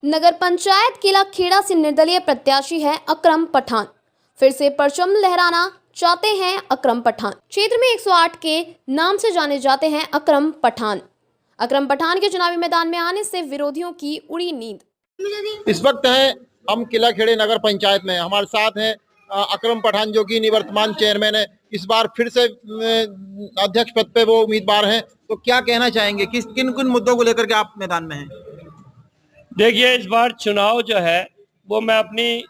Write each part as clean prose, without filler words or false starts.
नगर पंचायत किला खेड़ा से निर्दलीय प्रत्याशी है अकरम पठान। फिर से परचम लहराना चाहते हैं अकरम पठान। क्षेत्र में 108 के नाम से जाने जाते हैं अकरम पठान। अकरम पठान के चुनावी मैदान में आने से विरोधियों की उड़ी नींद। इस वक्त है हम किला खेड़े नगर पंचायत में, हमारे साथ हैं अकरम पठान जो कि निवर्तमान चेयरमैन है। इस बार फिर से अध्यक्ष पद पे वो उम्मीदवार हैं, तो क्या कहना चाहेंगे, किन किन मुद्दों को लेकर के आप मैदान में हैं? देखिए, इस बार चुनाव जो है वो मैं अपनी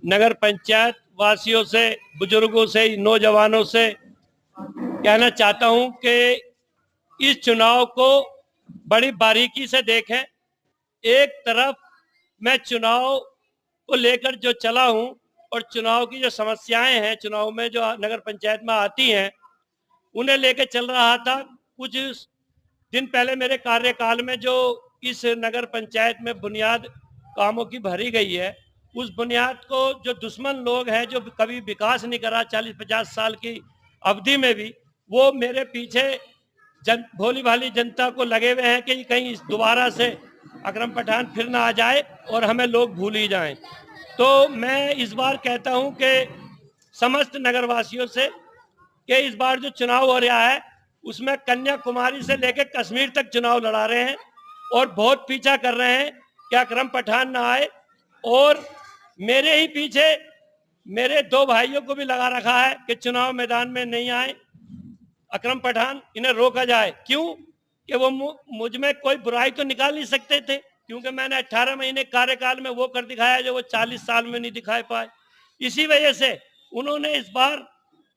नगर पंचायत वासियों से, बुजुर्गों से, नौजवानों से कहना चाहता हूं कि इस चुनाव को बड़ी बारीकी से देखें। एक तरफ मैं चुनाव को लेकर जो चला हूं और चुनाव की जो समस्याएं हैं, चुनाव में जो नगर पंचायत में आती हैं, उन्हें लेकर चल रहा था। कुछ दिन पहले मेरे कार्यकाल में जो इस नगर पंचायत में बुनियाद कामों की भरी गई है, उस बुनियाद को जो दुश्मन लोग हैं, जो कभी विकास नहीं करा 40-50 साल की अवधि में भी, वो मेरे पीछे भोली भाली जनता को लगे हुए हैं कि कहीं दोबारा से अकरम पठान फिर ना आ जाए और हमें लोग भूल ही जाएं। तो मैं इस बार कहता हूं कि समस्त नगरवासियों से कि इस बार जो चुनाव हो रहा है उसमें कन्याकुमारी से लेकर कश्मीर तक चुनाव लड़ा रहे हैं और बहुत पीछा कर रहे हैं कि अकरम पठान ना आए। और मेरे ही पीछे मेरे दो भाइयों को भी लगा रखा है कि चुनाव मैदान में नहीं आए अकरम पठान, इन्हें रोका जाए। क्यों? कि वो मुझ में कोई बुराई तो निकाल नहीं सकते थे, क्योंकि मैंने 18 महीने कार्यकाल में वो कर दिखाया जो वो 40 साल में नहीं दिखा पाए। इसी वजह से उन्होंने इस बार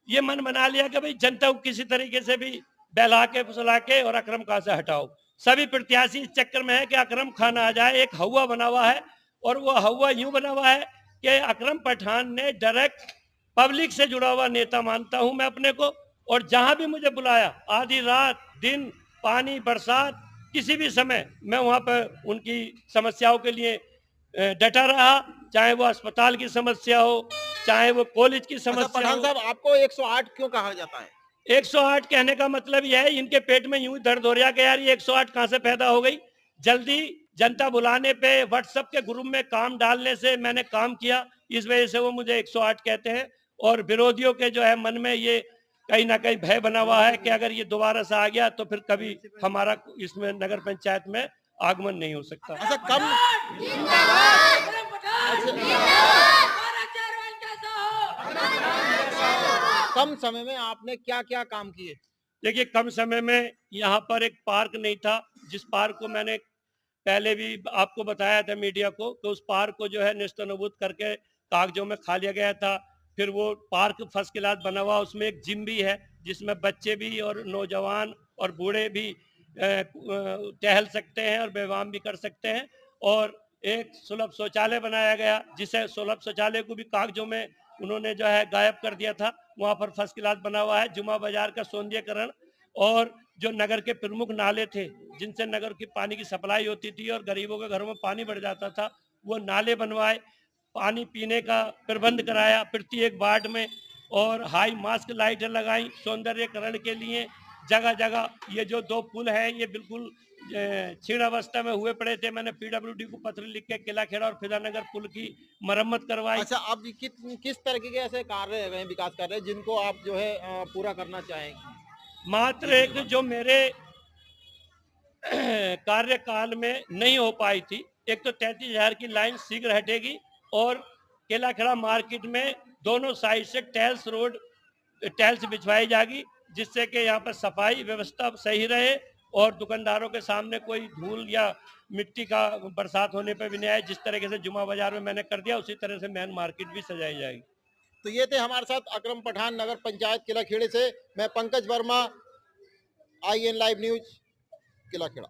ये मन बना लिया कि भाई जनता को किसी तरीके से भी बहला के फुसला के और अकरम खान से हटाओ। सभी प्रत्याशी इस चक्कर में है कि अकरम खान आ जाए। एक हवा बना हुआ है और वो हवा यूं बना हुआ है कि अकरम पठान ने डायरेक्ट पब्लिक से जुड़ा हुआ नेता मानता हूं मैं अपने को। और जहां भी मुझे बुलाया, आधी रात, दिन, पानी, बरसात, किसी भी समय मैं वहां पर उनकी समस्याओं के लिए डटा रहा, चाहे वो अस्पताल की समस्या हो, चाहे वो कॉलेज की समस्या हो। पठान साहब, आपको 108 क्यों कहा जाता है? 108 कहने का मतलब यह है, इनके पेट में यूं दर्द हो रहा है कि यार ये 108 कहां से पैदा हो गई। जल्दी जनता बुलाने पे व्हाट्सएप के ग्रुप में काम डालने से मैंने काम किया, इस वजह से वो मुझे 108 कहते हैं। और विरोधियों के जो है मन में ये कहीं ना कहीं भय बना हुआ है कि अगर ये दोबारा से आ गया तो फिर कभी हमारा इसमें नगर पंचायत में आगमन नहीं हो सकता। अच्छा, कम समय में आपने क्या क्या काम किए? देखिए, कम समय में यहाँ पर एक पार्क नहीं था, जिस पार्क को मैंने पहले भी आपको बताया था मीडिया को, कि उस पार्क को जो है नेस्तनाबूद करके कागजों में खा लिया गया था। फिर वो पार्क फर्स्ट क्लास बना हुआ, उसमें एक जिम भी है जिसमें बच्चे भी और नौजवान और बूढ़े भी टहल सकते हैं और व्यायाम भी कर सकते हैं। और एक सुलभ शौचालय बनाया गया, जिसे सुलभ शौचालय को भी कागजों में उन्होंने जो है गायब कर दिया था। वहां पर फर्स्ट क्लास बना हुआ है। जुमा बाजार का सौंदर्यीकरण और जो नगर के प्रमुख नाले थे, जिनसे नगर की पानी की सप्लाई होती थी और गरीबों के घरों में पानी बढ़ जाता था, वो नाले बनवाए, पानी पीने का प्रबंध कराया प्रत्येक वार्ड में। और हाई मास्क लाइटें लगाई सौंदर्यीकरण के लिए जगह जगह। ये जो 2 पुल हैं ये बिल्कुल क्षीण अवस्था में हुए पड़े थे। मैंने पीडब्ल्यूडी को पत्र लिख के किला खेड़ा और फिजा नगर पुल की मरम्मत करवाई। अच्छा, अब किस तरीके के ऐसे कार्य हैं, विकास कार्य जिनको आप जो है पूरा करना चाहेंगे? मात्र एक जो मेरे कार्यकाल में नहीं हो पाई थी, एक तो 33,000 की लाइन शीघ्र हटेगी और किला खेड़ा मार्केट में दोनों साइड से टाइल्स बिछवाई जाएगी, जिससे कि यहाँ पर सफाई व्यवस्था सही रहे और दुकानदारों के सामने कोई धूल या मिट्टी का बरसात होने पर भी नहीं आए। जिस तरीके से जुमा बाजार में मैंने कर दिया, उसी तरह से मेन मार्केट भी सजाई जाएगी। तो ये थे हमारे साथ अकरम पठान, नगर पंचायत किला खेड़े से। मैं Pankaj Verma, IN live news, Kila Kheda.